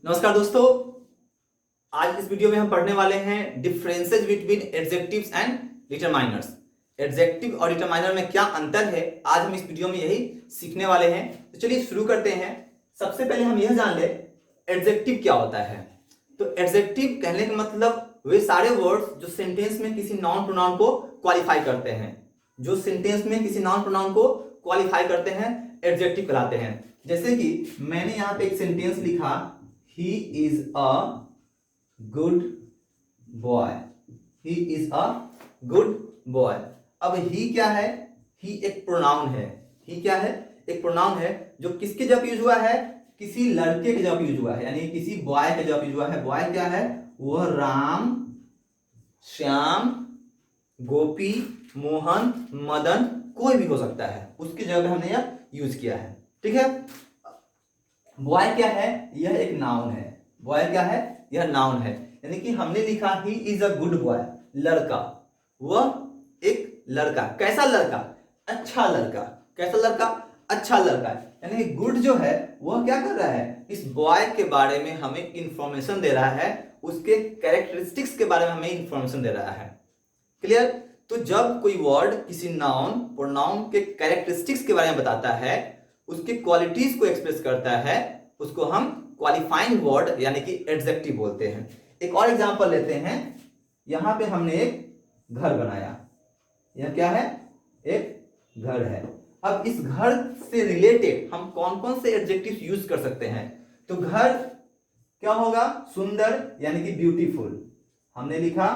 नमस्कार दोस्तों, आज इस वीडियो में हम पढ़ने वाले हैं differences between adjectives and determiners. Adjective और डिटरमाइनर में क्या अंतर है, आज हम इस वीडियो में यही सीखने वाले हैं। तो चलिए शुरू करते हैं। सबसे पहले हम यह जान ले एडजेक्टिव क्या होता है। तो एडजेक्टिव कहने का मतलब वे सारे वर्ड्स जो सेंटेंस में किसी नाउन प्रोनाउन को क्वालिफाई करते हैं, जो सेंटेंस में किसी नाउन प्रोनाउन को क्वालिफाई करते हैं एडजेक्टिव कहलाते हैं। जैसे कि मैंने यहाँ पे एक सेंटेंस लिखा, he is a good boy, he is a good boy। अब he क्या है? he एक प्रोनाउन है। he क्या है? एक प्रोनाउन है जो किसके जब यूज हुआ है? किसी लड़के के जब यूज हुआ है, यानी किसी बॉय के जब यूज हुआ है। बॉय क्या है? वह राम, श्याम, गोपी, मोहन, मदन कोई भी हो सकता है, उसकी जगह पे हमने यह यूज किया है। ठीक है। बॉय क्या है? यह एक नाउन है। बॉय क्या है? यह नाउन है, यानी कि हमने लिखा he is a good boy, लड़का। वह एक लड़का। कैसा लड़का? अच्छा लड़का। कैसा लड़का? अच्छा लड़का। यानी गुड जो है वह क्या कर रहा है? इस बॉय के बारे में हमें इंफॉर्मेशन दे रहा है, उसके कैरेक्टरिस्टिक्स के बारे में हमें इंफॉर्मेशन दे रहा है। क्लियर? तो जब कोई वर्ड किसी नाउन प्रोनाउन के कैरेक्टरिस्टिक्स के बारे में बताता है, उसके क्वालिटीज को एक्सप्रेस करता है, उसको हम क्वालिफाइंग वर्ड यानी कि एडजेक्टिव बोलते हैं। एक और एग्जांपल लेते हैं। यहां पे हमने एक घर बनाया। यह क्या है? एक घर है। अब इस घर से रिलेटेड हम कौन कौन से एडजेक्टिव यूज कर सकते हैं? तो घर क्या होगा? सुंदर, यानी कि ब्यूटीफुल। हमने लिखा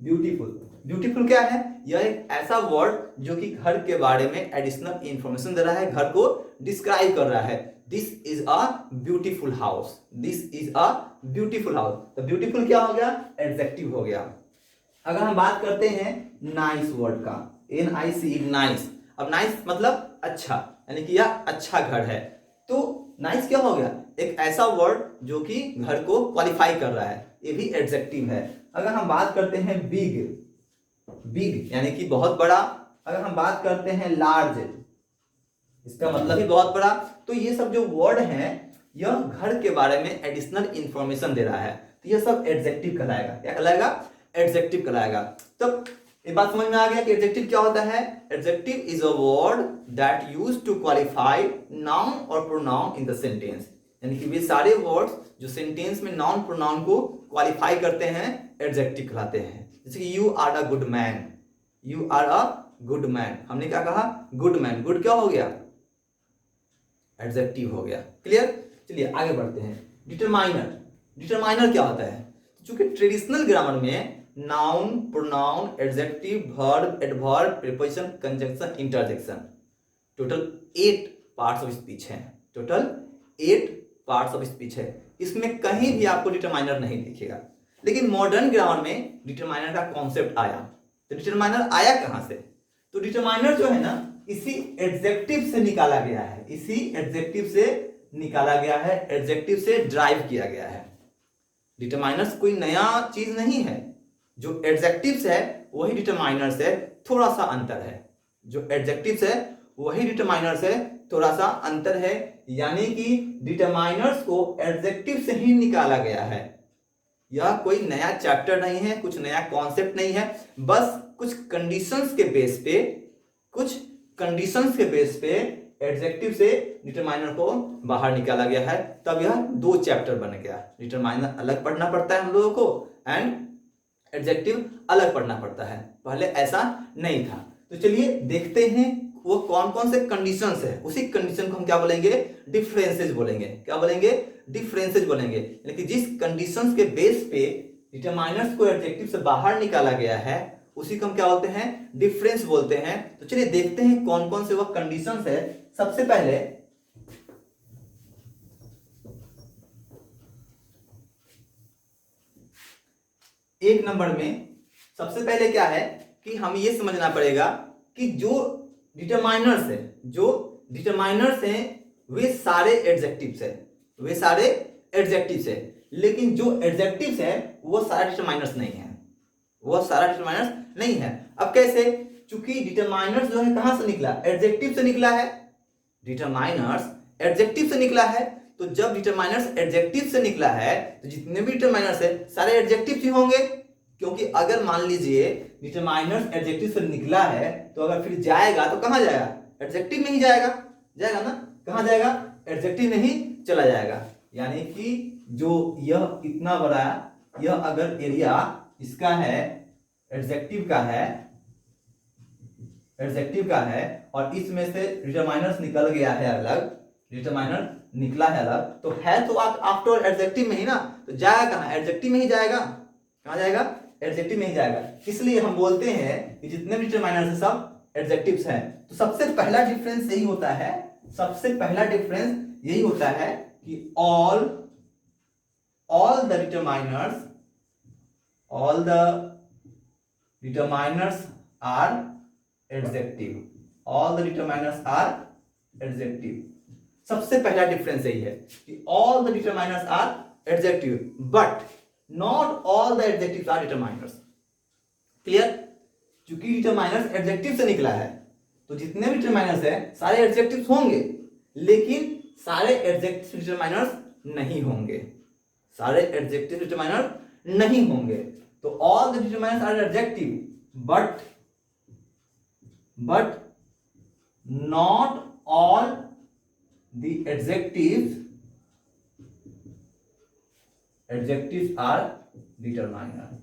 ब्यूटीफुल। ब्यूटीफुल क्या है? यह एक ऐसा वर्ड जो कि घर के बारे में एडिशनल इंफॉर्मेशन दे रहा है, घर को डिस्क्राइब कर रहा है। This is a beautiful house. This is a beautiful house. तो ब्यूटीफुल क्या हो गया? एडजेक्टिव हो गया। अगर हम बात करते हैं नाइस वर्ड का, NICE, नाइस। अब नाइस मतलब अच्छा, यानी कि यह अच्छा घर है। तो नाइस क्या हो गया? एक ऐसा वर्ड जो कि घर को क्वालिफाई कर रहा है, ये भी एडजेक्टिव है। अगर हम बात करते हैं बिग, बिग यानी कि बहुत बड़ा। अगर हम बात करते हैं लार्ज, इसका मतलब ही बहुत बड़ा। तो ये सब जो वर्ड हैं, यह घर के बारे में एडिशनल इंफॉर्मेशन दे रहा है, तो यह सब एडजेक्टिव कहलाएगा। क्या कहलाएगा? एडजेक्टिव कहलाएगा। तो ये बात समझ में आ गया कि एडजेक्टिव क्या होता है। Adjective is a word that used to qualify noun और प्रोनाउन इन द सेंटेंस। यानी कि वे सारे वर्ड्स जो सेंटेंस में नाउन प्रोनाउन को क्वालिफाई करते हैं एडजेक्टिव कहलाते हैं। जैसे कि you are a good man, you are a good man. हमने क्या कहा? Good man. गुड क्या हो गया? एडजेक्टिव हो गया। क्लियर? चलिए आगे बढ़ते हैं। डिटरमाइनर। डिटरमाइनर क्या होता है? चूंकि ट्रेडिशनल ग्रामर में noun, pronoun, adjective, verb, adverb, preposition, conjunction, interjection, total 8 parts of speech हैं। टोटल 8 पार्ट्स ऑफ स्पीच है। इसमें कहीं भी आपको डिटरमाइनर नहीं दिखेगा। लेकिन मॉडर्न ग्रामर में डिटरमाइनर का कॉन्सेप्ट आया। तो डिटरमाइनर आया कहां से? तो डिटरमाइनर जो है ना, इसी एडजेक्टिव से निकाला गया है। इसी एडजेक्टिव से निकाला गया है, एडजेक्टिव से ड्राइव किया गया है। डिटरमाइनर्स कोई नया चीज नहीं है। जो एडजेक्टिव्स है वही डिटरमाइनर्स है, थोड़ा सा अंतर है। जो एडजेक्टिव्स है वही डिटरमाइनर्स है, थोड़ा सा अंतर है। यानी कि डिटरमाइनर्स को एडजेक्टिव से ही निकाला गया है। यह कोई नया चैप्टर नहीं है, कुछ नया कॉन्सेप्ट नहीं है। बस कुछ कंडीशंस के बेस पे, कुछ कंडीशंस के बेस पे एडजेक्टिव से डिटरमाइनर को बाहर निकाला गया है। तब यह 2 चैप्टर बन गया। डिटरमाइनर अलग पढ़ना पड़ता है हम लोगों को, एंड एडजेक्टिव अलग पढ़ना पड़ता है। पहले ऐसा नहीं था। तो चलिए देखते हैं वो कौन कौन से कंडीशंस है। उसी कंडीशन को हम क्या बोलेंगे? डिफरेंसेस बोलेंगे। क्या बोलेंगे? डिफरेंसेस बोलेंगे। यानी कि जिस कंडीशंस के बेस पे डिटरमाइनर्स को एडजेक्टिव से बाहर निकाला गया है, उसी को हम क्या बोलते हैं? डिफरेंस बोलते हैं। तो चलिए देखते हैं कौन कौन से वह कंडीशंस है। सबसे पहले एक नंबर में सबसे पहले क्या है कि हम ये समझना पड़ेगा कि जो डिटरमाइनर्स है, जो डिटरमाइनर्स हैं, वे सारे एडजेक्टिव्स है। वे सारे एडजेक्टिव्स है। लेकिन जो एडजेक्टिव्स है वो सारा डिटरमाइनर्स नहीं है। वो सारा डिटरमाइनर्स नहीं है। अब कैसे? चूंकि डिटरमाइनर्स जो है कहां से निकला? एडजेक्टिव से निकला है। डिटरमाइनर्स एडजेक्टिव से निकला है। तो जब डिटरमाइनर्स एडजेक्टिव से निकला है तो जितने भी डिटरमाइनर्स है सारे एडजेक्टिव ही होंगे, क्योंकि अगर मान लीजिए डिटरमाइनर्स एडजेक्टिव से निकला है तो अगर फिर जाएगा तो कहां जाएगा, एडजेक्टिव में ही जाएगा, जाएगा ना, कहां जाएगा, एडजेक्टिव में ही चला जाएगा। यानी कि जो यह इतना बड़ा, यह अगर एरिया इसका है, एडजेक्टिव का है, एडजेक्टिव का है, और इसमें से डिटरमाइनर्स निकल गया है अलग, डिटरमाइनर निकला है अलग, तो है तो आफ्टर एडजेक्टिव में ही ना, तो जाएगा कहां, एडजेक्टिव में ही जाएगा, कहां जाएगा, एडजेक्टिव में ही जाएगा। इसलिए हम बोलते हैं कि जितने भी डिटरमाइनर्स हैं सब एडजेक्टिव्स हैं। तो सबसे पहला डिफरेंस यही होता है, सबसे पहला डिफरेंस यही होता है कि all the determiners are adjective, all the determiners are adjective. सबसे पहला डिफरेंस यही है कि all the determiners are adjective but not all the adjectives are determiners. Clear? क्योंकि डिटरमाइनर्स एडजेक्टिव से निकला है तो जितने भी डिटरमाइनर्स है सारे एडजेक्टिव्स होंगे, लेकिन सारे एडजेक्टिव डिटरमाइनर्स नहीं होंगे, सारे एडजेक्टिव डिटरमाइनर नहीं होंगे। तो all the determiners are adjective but not all the adjectives are determiner.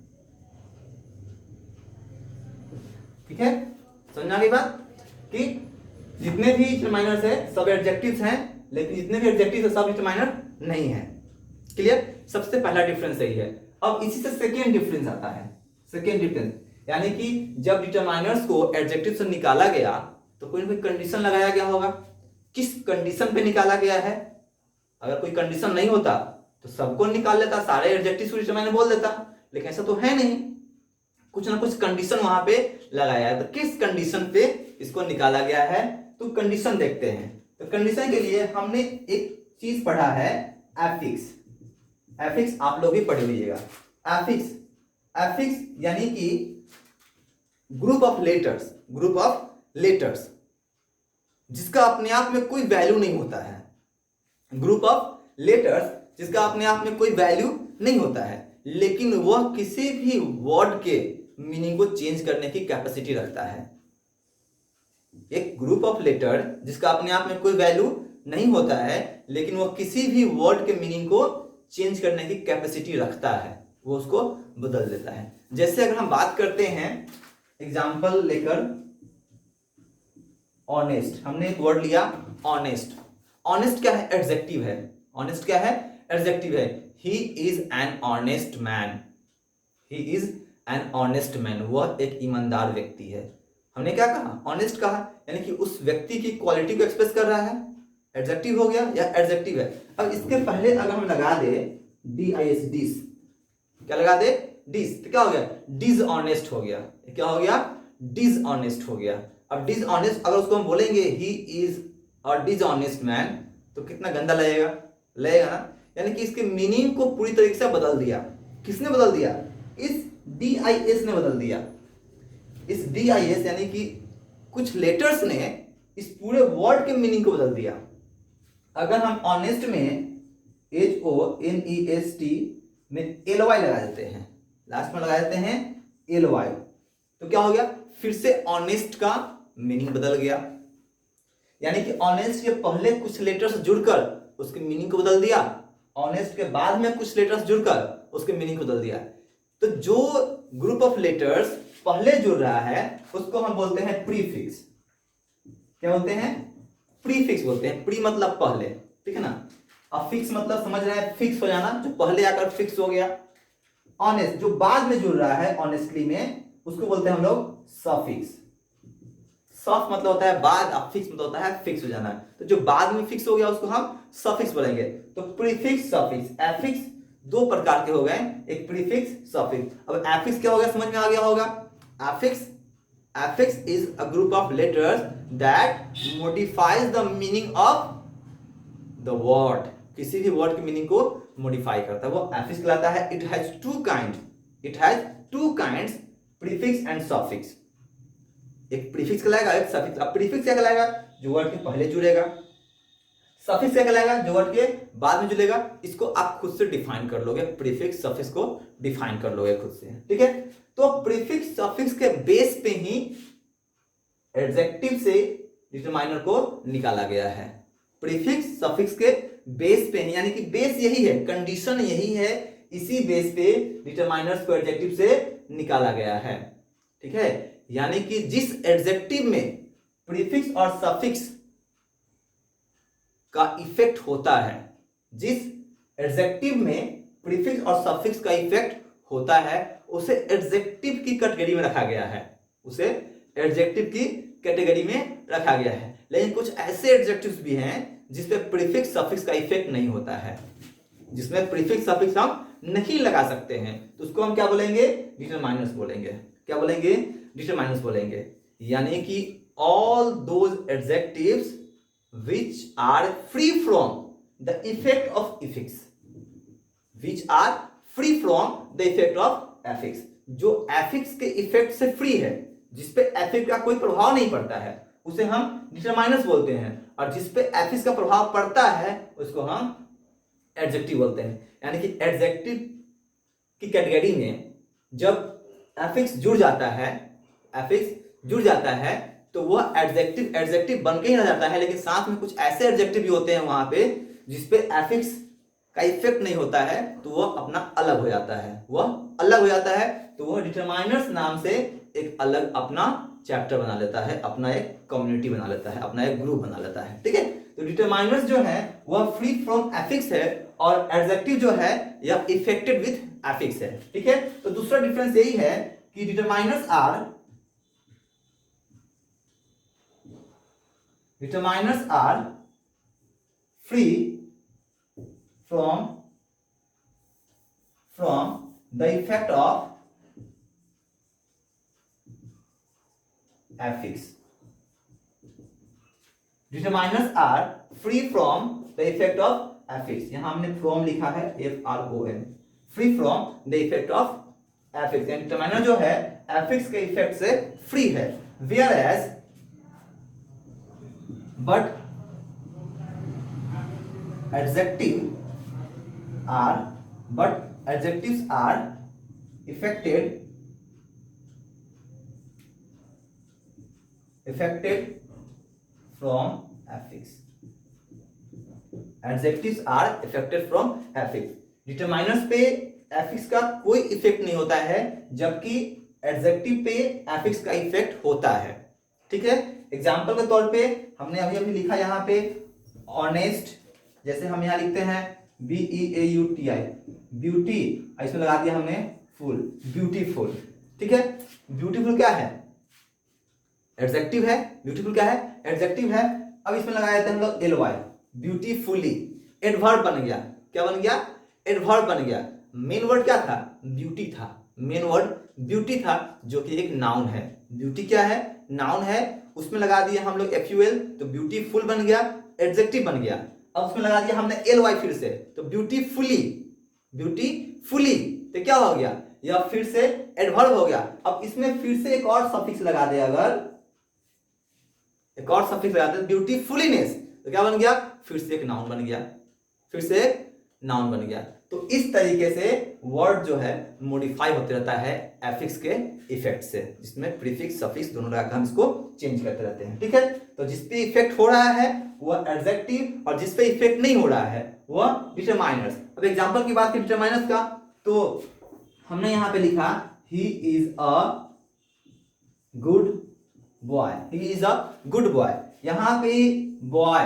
ठीक है, समझना की बात कि जितने भी डिटरमाइनर्स है सब एडजेक्टिव्स हैं, लेकिन जितने भी एडजेक्टिव्स है सब डिटरमाइनर नहीं है। क्लियर? सबसे पहला डिफरेंस यही है। अब इसी से सेकेंड डिफरेंस आता है, सेकेंड डिफरेंस यानी कि जब डिटरमाइनर्स को एडजेक्टिव से निकाला गया तो कोई ना कोई कंडीशन लगाया गया होगा। किस कंडीशन पे निकाला गया है? अगर कोई कंडीशन नहीं होता तो सबको निकाल लेता, सारे एडजेक्टिव्स को डिटरमाइनर बोल देता, लेकिन ऐसा तो है नहीं, कुछ ना कुछ कंडीशन वहां पे लगाया है। तो किस कंडीशन पे इसको निकाला गया है, तो कंडीशन देखते हैं। तो कंडीशन के लिए हमने एक चीज पढ़ा है, एफिक्स। एफिक्स आप लोग भी पढ़ लीजिएगा। एफिक्स, एफिक्स यानी कि group of letters, group of letters जिसका अपने आप में कोई वैल्यू नहीं होता है, ग्रुप ऑफ लेटर्स जिसका अपने आप में कोई वैल्यू नहीं होता है, लेकिन वह किसी भी वर्ड के मीनिंग को चेंज करने की कैपेसिटी रखता है। एक ग्रुप ऑफ लेटर जिसका अपने आप में कोई वैल्यू नहीं होता है, लेकिन वह किसी भी वर्ड के मीनिंग को चेंज करने की कैपेसिटी रखता है, वो उसको बदल देता है। जैसे अगर हम बात करते हैं, एग्जांपल लेकर, ऑनेस्ट, हमने एक वर्ड लिया ऑनेस्ट। ऑनेस्ट क्या है? एडजेक्टिव है। ऑनेस्ट क्या है? एडजेक्टिव है। He is an honest man, he is an honest man, वह एक ईमानदार व्यक्ति है। हमने क्या कहा? ऑनेस्ट कहा, यानी कि उस व्यक्ति की क्वालिटी को एक्सप्रेस कर रहा है। एडजेक्टिव हो गया या एडजेक्टिव है। अब इसके पहले अगर हम लगा दे DIS, डिस, क्या लगा दे? डिस, तो क्या हो गया? डिसऑनेस्ट हो गया। क्या हो गया? डिसऑनेस्ट हो गया। अब डिसऑनेस्ट अगर उसको हम बोलेंगे he is a dishonest man, तो कितना गंदा लगेगा, लगेगा ना। यानी कि इसके मीनिंग को पूरी तरीके से बदल दिया। किसने बदल दिया? इस DIS ने बदल दिया। इस DIS यानी कि कुछ लेटर्स ने इस पूरे वर्ड के मीनिंग को बदल दिया। अगर हम ऑनेस्ट में HONEST में LY लगा देते हैं, लास्ट में लगा देते हैं LY, तो क्या हो गया? फिर से ऑनेस्ट का मीनिंग बदल गया। यानी कि ऑनेस्ट के पहले कुछ लेटर्स जुड़कर उसके मीनिंग को बदल दिया, ऑनेस्ट के बाद में कुछ लेटर्स जुड़कर उसके मीनिंग को बदल दिया। तो जो ग्रुप ऑफ लेटर्स पहले जुड़ रहा है उसको हम बोलते हैं प्रीफिक्स। क्या बोलते हैं? प्रीफिक्स बोलते हैं। प्री मतलब पहले, ठीक है ना। अब फिक्स मतलब समझ रहे हैं, फिक्स हो जाना, जो पहले आकर फिक्स हो गया। ऑनेस्ट जो बाद में जुड़ रहा है ऑनेस्टली में, उसको बोलते हैं हम लोग सफिक्स। सफ मतलब होता है बाद, अब फिक्स मतलब होता है फिक्स हो जाना। तो जो बाद में फिक्स हो गया उसको हम सफिक्स बोलेंगे। तो प्रीफिक्स, सफिक्स, एफिक्स दो प्रकार के हो गए, एक प्रीफिक्स, सफिक्स। अब एफिक्स क्या हो गया, समझ में आ गया होगा। Affix is a group of letters that modifies the meaning of the word, किसी भी वर्ड के मीनिंग को मॉडिफाई करता है, वो एफिक्स कहलाता है। It has two kinds, prefix and suffix. एक प्रीफिक्स कहलाएगा, एक सफिक्स। अब प्रीफिक्स क्या कहलाएगा? जो वर्ड के पहले जुड़ेगा। सफिक्स क्या कहलाएगा, जो वर्ड के बाद में जुड़ेगा, इसको आप खुद से डिफाइन कर लोगे, प्रीफिक्स सफिक्स को डिफाइन कर लोगे खुद से, ठीक है। तो प्रीफिक्स सफिक्स के बेस पे ही एडजेक्टिव से डिटरमाइनर को निकाला गया है। प्रीफिक्स सफिक्स के बेस पे, यानी कि बेस यही है, कंडीशन यही है, इसी बेस पे डिटरमाइनर्स को एडजेक्टिव से निकाला गया है, ठीक है। यानी कि जिस एडजेक्टिव में प्रीफिक्स और सफिक्स का इफेक्ट होता है, जिस एडजेक्टिव में प्रीफिक्स और सफिक्स का इफेक्ट होता है, उसे एडजेक्टिव की कैटेगरी में रखा गया है, उसे एडजेक्टिव की कैटेगरी में रखा गया है। लेकिन कुछ ऐसे एडजेक्टिव्स भी हैं जिसपे प्रीफिक्स सफिक्स का इफेक्ट नहीं होता है, जिसमें प्रीफिक्स सफिक्स हम नहीं लगा सकते हैं, तो उसको हम क्या बोलेंगे, डिटरमाइनर्स बोलेंगे। क्या बोलेंगे, डिटरमाइनर्स बोलेंगे। यानी कि all those adjectives which are free from the effect of affix, which are free from the effect of affix, जो affix के इफेक्ट से फ्री है, जिसपे affix का कोई प्रभाव नहीं पड़ता है, उसे हम डिटरमाइनर्स बोलते हैं। और जिसपे affix का प्रभाव पड़ता है उसको हम एडजेक्टिव बोलते हैं। यानी कि एडजेक्टिव की कैटेगरी में जब affix जुड़ जाता है, affix जुड़ जाता है, तो वह एडजेक्टिव बन के ही रह जाता है। लेकिन साथ में कुछ ऐसे एडजेक्टिव भी होते हैं वहां पे जिसपे एफिक्स का इफेक्ट नहीं होता है, तो वह अपना अलग हो जाता है, वह अलग हो जाता है, तो वह डिटरमाइनर्स नाम से एक अलग अपना चैप्टर बना लेता है, अपना एक कम्युनिटी बना लेता है, अपना एक ग्रुप बना लेता है, ठीक है। तो डिटरमाइनर्स जो है वह फ्री फ्रॉम एफिक्स है, और एडजेक्टिव जो है यह इफेक्टेड विथ एफिक्स है, ठीक है। तो दूसरा डिफरेंस यही है कि determiners are free from the effect of affix. Determiners are free from the effect of affix. यहां हमने from लिखा है, FROM, free from the effect of affix। यानी डिटरमाइनर जो है affix के इफेक्ट से फ्री है। Whereas but adjectives are affected from affix. Adjectives are affected from affix. Determiners पे affix का कोई इफेक्ट नहीं होता है, जबकि एडजेक्टिव पे affix का इफेक्ट होता है, ठीक है। एग्जाम्पल के तौर पे हमने अभी लिखा यहाँ पे ऑनेस्ट, जैसे हम यहाँ लिखते हैं BEAUTI, ब्यूटी, इसमें लगा दिया हमने फुल, ब्यूटीफुल, ठीक है। ब्यूटीफुल क्या है, एडजेक्टिव है। ब्यूटीफुल क्या है, एडजेक्टिव है। अब इसमें लगा देते हैं हम लोग LY, ब्यूटीफुली, एडवर्ब बन गया। क्या बन गया, एडवर्ब बन गया। मेन वर्ड क्या था, ब्यूटी था, मेन वर्ड ब्यूटी था, जो कि एक नाउन है। ब्यूटी क्या है, नाउन है, उसमें लगा दिया हम लोग FUL, तो ब्यूटीफुल बन गया, एडजेक्टिव बन गया। अब उसमें लगा दिया हमने LY फिर से, तो ब्यूटीफुली, ब्यूटीफुली, तो क्या हो गया, यह फिर से एडवर्ब हो गया। अब इसमें फिर से एक और सफिक्स लगा दे, अगर एक और सफिक्स लगा दे ब्यूटीफुलीनेस, तो क्या बन गया, फिर से एक नाउन बन गया, फिर से नाउन बन गया। तो इस तरीके से वर्ड जो है मॉडिफाई होते रहता है एफिक्स के इफेक्ट से, जिसमें प्रीफिक्स सफिक्स दोनों लगाकर हम इसको चेंज करते रहते हैं, ठीक है। तो जिस पे इफेक्ट हो रहा है वह एडजेक्टिव, और जिस पे इफेक्ट नहीं हो रहा है वह डिटरमाइनर्स। अब एग्जांपल की बात की डिटरमाइनर्स का, तो हमने यहां पे लिखा he is a good boy, he is a good boy. यहां पे बॉय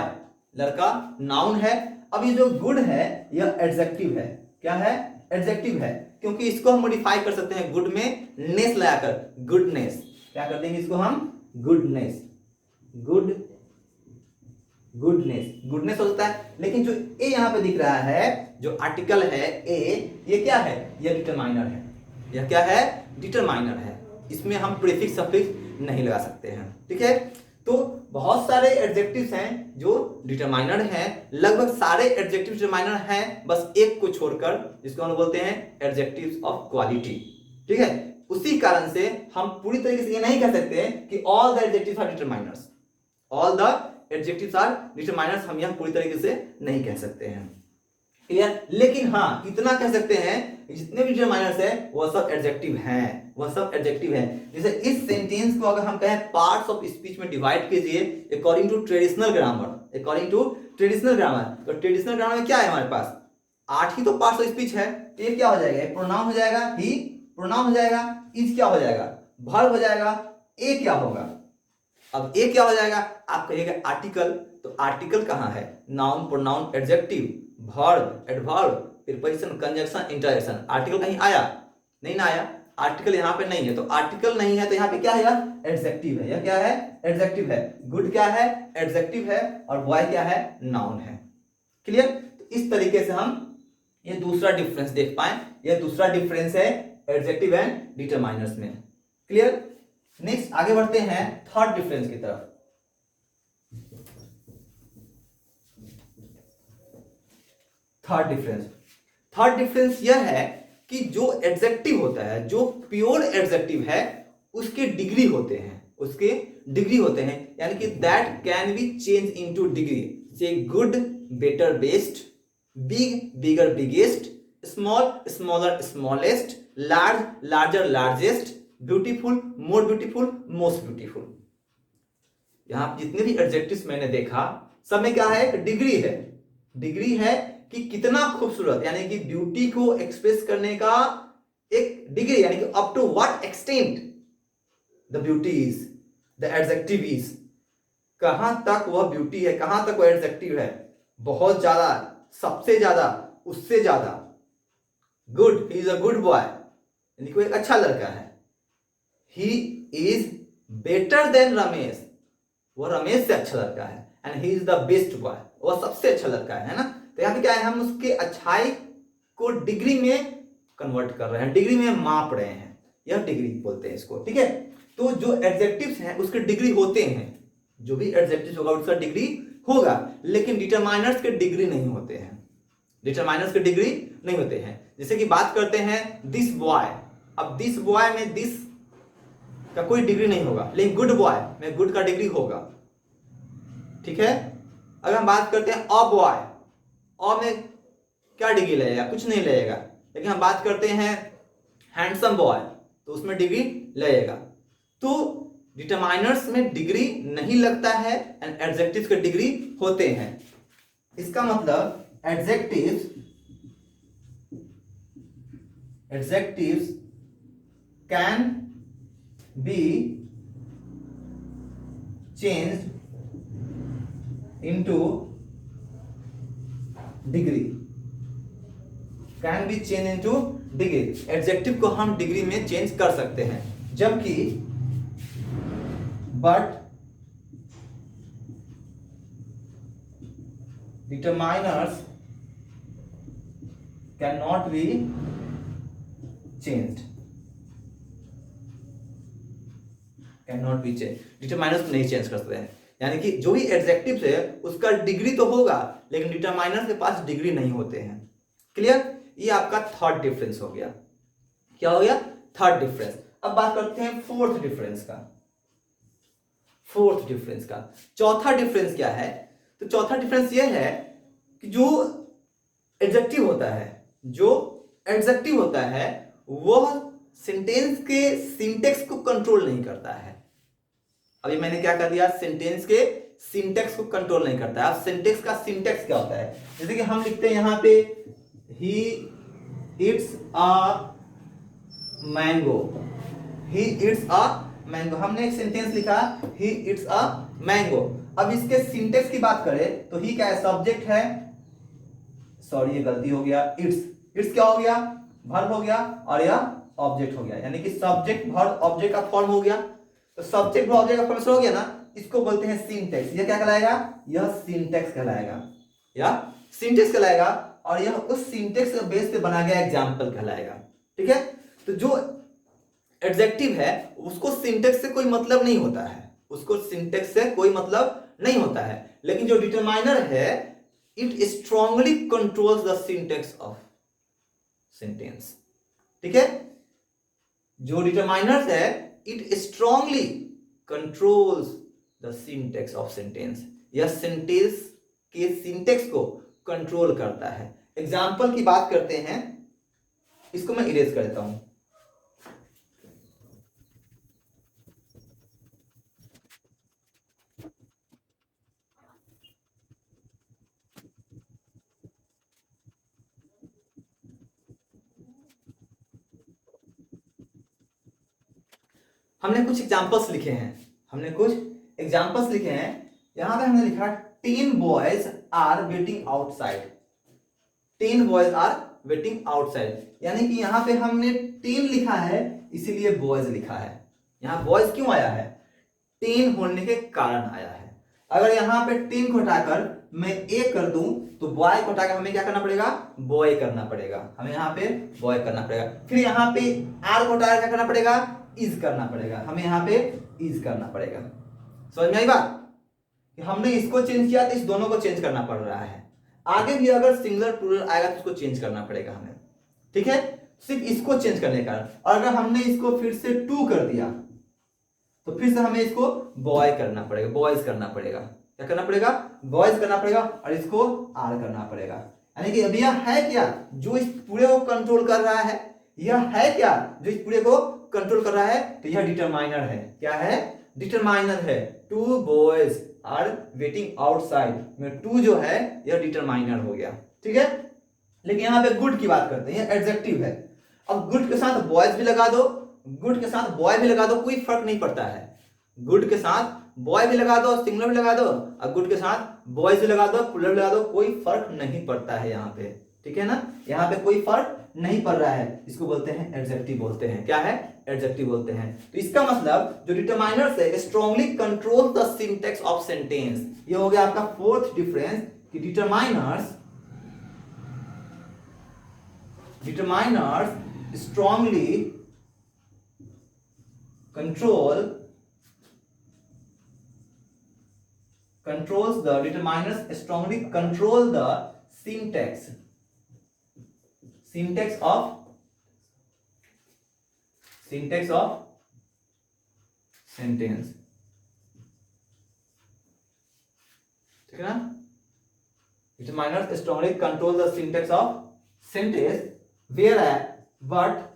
लड़का नाउन है। अब ये जो गुड है यह एडजेक्टिव है। क्या है, एडजेक्टिव है, क्योंकि इसको हम मॉडिफाई कर सकते हैं गुड में नेस लगाकर, गुडनेस। क्या कर देंगे इसको हम, गुडनेस, गुडनेस हो सकता है। लेकिन जो ए यहां पे दिख रहा है, जो आर्टिकल है ए, ये क्या है, यह डिटरमाइनर है। यह क्या है, डिटरमाइनर है। इसमें हम प्रीफिक्स सफिक्स नहीं लगा सकते हैं, ठीक है। तो बहुत सारे एडजेक्टिव्स हैं जो डिटरमाइनर हैं, लगभग सारे एडजेक्टिव डिटरमाइनर हैं, बस एक को छोड़कर, जिसको हम बोलते हैं एडजेक्टिव्स ऑफ क्वालिटी, ठीक है। उसी कारण से हम पूरी तरीके से ये नहीं कह सकते कि all the adjectives are determiners, all the adjectives are determiners हम यह पूरी तरीके से नहीं कह सकते हैं, क्लियर। लेकिन हाँ इतना कह सकते हैं जितने भी डिटरमाइनर्स है वह सब एडजेक्टिव हैं, वह सब एडजेक्टिव हैं। जैसे इस सेंटेंस को अगर हम कहें पार्ट्स ऑफ स्पीच में डिवाइड कीजिए according to traditional grammar, according to traditional grammar, तो ट्रेडिशनल ग्रामर में क्या है हमारे पास 8 ही तो पार्ट्स ऑफ स्पीच है। तो ये क्या हो जाएगा, प्रोनाउन हो जाएगा, ही प्रोनाउन हो जाएगा, इज क्या हो जाएगा, वर्ब हो जाएगा, ए क्या होगा। अब ए क्या हो जाएगा, आप कहिएगा आर्टिकल, तो आर्टिकल कहाँ है, noun pronoun adjective verb adverb preposition conjunction interjection. Article कहीं आया नहीं ना आया, आर्टिकल यहाँ पे नहीं है, तो आर्टिकल नहीं है तो यहाँ पे क्या है, यह एडजेक्टिव है, यह क्या है एडजेक्टिव है। गुड क्या है एडजेक्टिव है और बॉय क्या है नाउन है, क्लियर। तो इस तरीके से हम ये दूसरा डिफरेंस देख पाए, यह दूसरा डिफरेंस है एडजेक्टिव एंड डिटरमाइनर्स में, क्लियर। नेक्स्ट आगे बढ़ते हैं थर्ड डिफरेंस की तरफ। थर्ड डिफरेंस यह है कि जो एडजेक्टिव होता है, जो प्योर एडजेक्टिव है उसके डिग्री होते हैं, उसके डिग्री होते हैं, यानी कि that can be change into degree. से good better best, big bigger biggest, small smaller smallest, large larger largest, beautiful more beautiful most beautiful. यहां जितने भी एडजेक्टिव्स मैंने देखा सब में क्या है, डिग्री है। डिग्री है कि कितना खूबसूरत, यानी कि ब्यूटी को एक्सप्रेस करने का एक डिग्री, यानी कि up to what extent the beauty is, the adjective is, कहां तक वह ब्यूटी है, कहां तक वह एडजेक्टिव है, बहुत ज्यादा, सबसे ज्यादा, उससे ज्यादा। Good, he is a good boy, यानी कोई एक अच्छा लड़का है। He is better than Ramesh, वह रमेश से अच्छा लड़का है। And he is the best boy, वह सबसे अच्छा लड़का है ना। तो यहाँ पे क्या है, हम उसके अच्छाई को डिग्री में कन्वर्ट कर रहे हैं, डिग्री में माप रहे हैं, यह डिग्री बोलते हैं इसको, ठीक है। तो जो एडजेक्टिव्स हैं उसके डिग्री होते हैं, जो भी एडजेक्टिव होगा उसका डिग्री होगा, लेकिन डिटरमाइनर्स के डिग्री नहीं होते हैं, डिटरमाइनर्स के डिग्री नहीं होते हैं। जैसे कि बात करते हैं दिस बॉय, अब दिस बॉय में दिस का कोई डिग्री नहीं होगा, लेकिन गुड बॉय में गुड का डिग्री होगा, ठीक है। अगर हम बात करते हैं अ बॉय, अ में क्या डिग्री लगेगा, कुछ नहीं लगेगा। लेकिन हम बात करते हैं हैंडसम बॉय, तो उसमें डिग्री लगेगा। तो डिटरमाइनर्स में डिग्री नहीं लगता है एंड एडजेक्टिव्स के डिग्री होते हैं। इसका मतलब adjectives can be changed into degree, can be change into degree. Adjective को हम डिग्री में चेंज कर सकते हैं, जबकि but determiners can not be changed, can not be change, determiners नहीं चेंज कर सकते हैं। यानी कि जो भी एडजेक्टिव है उसका डिग्री तो होगा, लेकिन डिटरमाइनर के पास डिग्री नहीं होते हैं, क्लियर। ये आपका थर्ड डिफरेंस हो गया, क्या हो गया थर्ड डिफरेंस। अब बात करते हैं फोर्थ डिफरेंस का। चौथा डिफरेंस क्या है, तो चौथा डिफरेंस ये है कि जो एडजेक्टिव होता है वह सेंटेंस के सिंटेक्स को कंट्रोल नहीं करता है। अभी मैंने क्या कर दिया, सेंटेंस के सिंटेक्स को कंट्रोल नहीं करता है। अब सिंटेक्स का सिंटेक्स क्या होता है, जैसे कि हम लिखते हैं यहां पे he it's a mango, he it's a mango, हमने एक सेंटेंस लिखा ही इट्स अ मैंगो। अब इसके सिंटेक्स की बात करें तो ही क्या है, सब्जेक्ट है, सॉरी ये गलती हो गया, इट्स क्या हो गया, वर्ब हो गया, और यह ऑब्जेक्ट हो गया, यानी कि सब्जेक्ट वर्ब ऑब्जेक्ट का फॉर्म हो गया। तो सब्जेक्ट वर्ब ऑब्जेक्ट का फॉर्मेशन हो गया ना, इसको बोलते हैं सिंटेक्स। यह क्या कहलाएगा, यह सिंटेक्स कहलाएगा, और यह उस सिंटेक्स के बेस पे बना गया एग्जाम्पल कहलाएगा, ठीक है। तो जो एडजेक्टिव है उसको सिंटेक्स से कोई मतलब नहीं होता है, लेकिन जो डिटरमाइनर है it strongly controls the syntax of sentence, ठीक है। जो डिटरमाइनर है it strongly controls the syntax of sentence, यह सेंटेंस के सिंटेक्स को कंट्रोल करता है। एग्जाम्पल की बात करते हैं, इसको मैं इरेज कर देता हूं। हमने कुछ एग्जाम्पल्स लिखे हैं, यहां पे हमने लिखा 10 boys are waiting outside. 10 boys are waiting outside, यानी कि यहां पे हमने 10 लिखा है इसीलिए बॉयज लिखा है। यहां बॉयज क्यों आया है? 10 होने के कारण आया है। अगर यहां पे 10 को हटाकर मैं ए कर दूं तो बॉय को हटाकर हमें क्या करना पड़ेगा? बॉय करना पड़ेगा। हमें यहां पे बॉय करना पड़ेगा। फिर यहां पे आर को हटाकर क्या करना पड़ेगा? इज करना पड़ेगा। हमें यहां पे इज करना पड़ेगा। समझ में आई बात? कि हमने इसको चेंज किया तो इस दोनों को चेंज करना पड़ रहा है। आगे भी अगर सिंगुलर प्लूरल आएगा तो उसको चेंज करना पड़ेगा हमें। ठीक है, सिर्फ इसको चेंज करने का। और अगर हमने इसको फिर से 2 कर दिया तो फिर से हमें इसको बॉय करना पड़ेगा, बॉयज करना पड़ेगा। क्या करना पड़ेगा? बॉयज करना पड़ेगा और इसको आर करना पड़ेगा। यानी कि अभी यह है क्या जो इस पूरे को कंट्रोल कर रहा है? यह है क्या जो इस पूरे को कंट्रोल कर रहा है? तो यह डिटरमाइनर है। क्या है? डिटरमाइनर है। 2 बॉयज आर वेटिंग आउटसाइड में 2 जो है यह डिटरमाइनर हो गया। ठीक है, लेकिन यहां पे गुड की बात करते हैं, एडजेक्टिव है। अब गुड के साथ बॉयज भी लगा दो, गुड के साथ बॉय भी लगा दो, कोई फर्क नहीं पड़ता है। गुड के साथ बॉय भी लगा दो, सिंगुलर भी लगा दो, और गुड के साथ बॉयज भी लगा दो, प्लूरल लगा दो, कोई फर्क नहीं पड़ता है यहाँ पे। ठीक है ना, यहाँ पे कोई फर्क नहीं पड़ रहा है। इसको बोलते हैं एडजेक्टिव बोलते हैं। क्या है? एडजेक्टिव बोलते हैं। तो इसका मतलब जो डिटरमाइनर से strongly control the syntax of sentence, ये हो गया आपका फोर्थ डिफरेंस कि determiners strongly strongly control the syntax of sentence। ठीक है ना, determiners strongly control the syntax of sentence but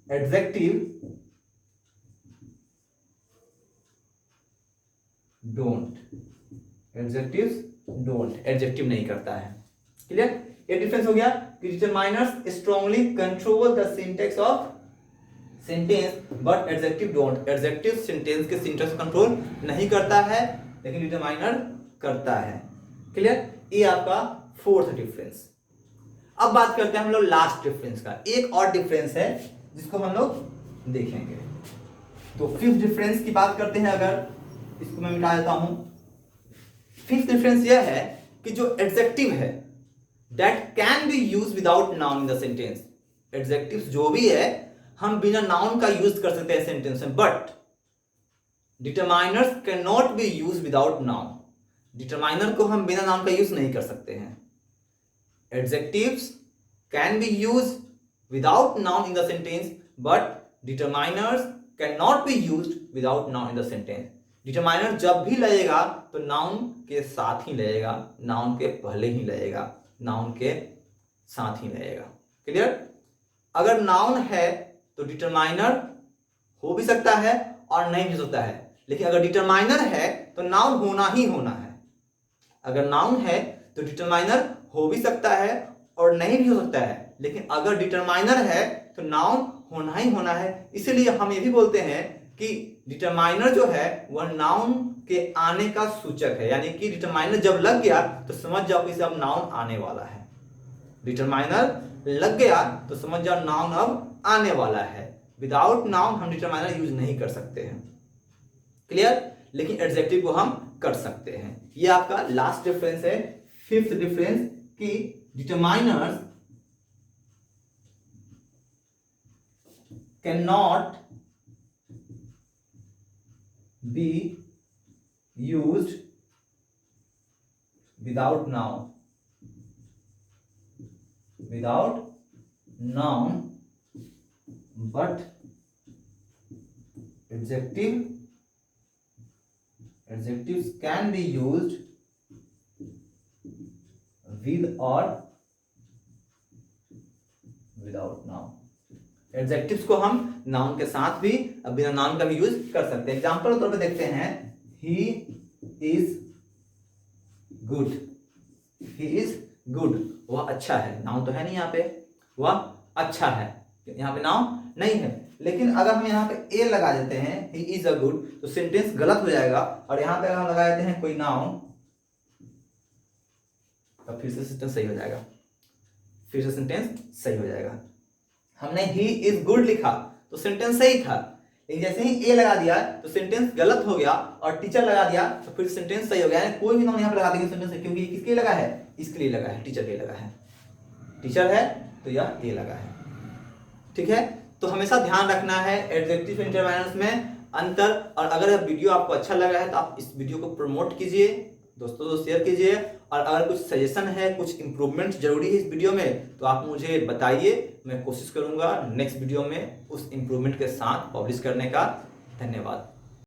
adjective don't, adjective नहीं करता है। क्लियर? ये डिफरेंस हो गया कि determiners strongly control the syntax of sentence but adjective don't. Adjective sentence के सिंटेक्स कंट्रोल नहीं करता है लेकिन डिटरमाइनर करता है। क्लियर? ये आपका फोर्थ डिफरेंस। अब बात करते हैं हम लोग लास्ट डिफरेंस का। एक और डिफरेंस है जिसको हम लोग देखेंगे। तो फिफ्थ डिफरेंस की बात करते हैं, अगर इसको मैं मिटा देता हूं। फिफ्थ डिफरेंस यह है कि जो एडजेक्टिव है that can B use without noun in the sentence. Adjectives जो भी है हम बिना नाउन का यूज कर सकते हैं सेंटेंस में, but determiners can not be use without noun. Determiner को हम बिना नाउन का यूज नहीं कर सकते हैं। Adjectives can be use without noun in the sentence but determiners can not be use without noun in the sentence. Determiner जब भी लगेगा तो नाउन के साथ ही लगेगा, नाउन के पहले ही लगेगा, नाउन के साथ ही लगेगा। क्लियर? अगर नाउन है तो डिटरमाइनर हो भी सकता है और नहीं भी हो सकता है, लेकिन अगर डिटरमाइनर है तो नाउन होना ही होना है। अगर नाउन है तो डिटरमाइनर हो भी सकता है और नहीं भी हो सकता है, लेकिन अगर डिटरमाइनर है तो नाउन होना ही होना है। इसीलिए हम ये भी बोलते हैं कि डिटरमाइनर जो है वह नाउन के आने का सूचक है। यानी कि डिटरमाइनर जब लग गया तो समझ जाओ कि अब नाउन आने वाला है। डिटरमाइनर लग गया तो समझ जाओ नाउन अब आने वाला है। विदाउट नाउन हम डिटरमाइनर यूज नहीं कर सकते हैं। क्लियर? लेकिन एडजेक्टिव को हम कर सकते हैं। ये आपका लास्ट डिफरेंस है, फिफ्थ डिफरेंस, कि determiners can not be used without noun but adjective adjectives can be used with और विदाउट नाउन। एडजेक्टिव्स को हम नाउन के साथ भी बिना नाउन का भी यूज कर सकते हैं। एग्जांपल के तौर पे देखते हैं, he is good. He is good, वह अच्छा है। नाउन तो है नहीं यहाँ पे, वह अच्छा है, यहाँ पे नाउन नहीं है। लेकिन अगर हम यहाँ पे ए लगा देते हैं, ही इज अ गुड, तो सेंटेंस गलत हो जाएगा। और यहाँ पे अगर हम लगा देते हैं कोई नाउन, तो फिर से सेंटेंस सही हो जाएगा, फिर से सेंटेंस सही हो जाएगा। हमने ही इज गुड लिखा तो सेंटेंस सही था, लेकिन जैसे ही ए लगा दिया तो सेंटेंस गलत हो गया, और टीचर लगा दिया तो फिर सेंटेंस सही हो गया। कोई भी नाउन यहाँ पे लगा देंगे सेंटेंस, क्योंकि ये किसके लिए लगा है, इसके लिए लगा है, टीचर के लिए लगा है। टीचर है तो यह ए लगा है। ठीक है, तो हमेशा ध्यान रखना है एडजेक्टिव एंड डिटरमाइनर्स में अंतर। और अगर यह वीडियो आपको अच्छा लगा है तो आप इस वीडियो को प्रमोट कीजिए, दोस्तों को शेयर कीजिए। और अगर कुछ सजेशन है, कुछ इंप्रूवमेंट जरूरी है इस वीडियो में, तो आप मुझे बताइए, मैं कोशिश करूंगा नेक्स्ट वीडियो में उस इंप्रूवमेंट के साथ पब्लिश करने का। धन्यवाद।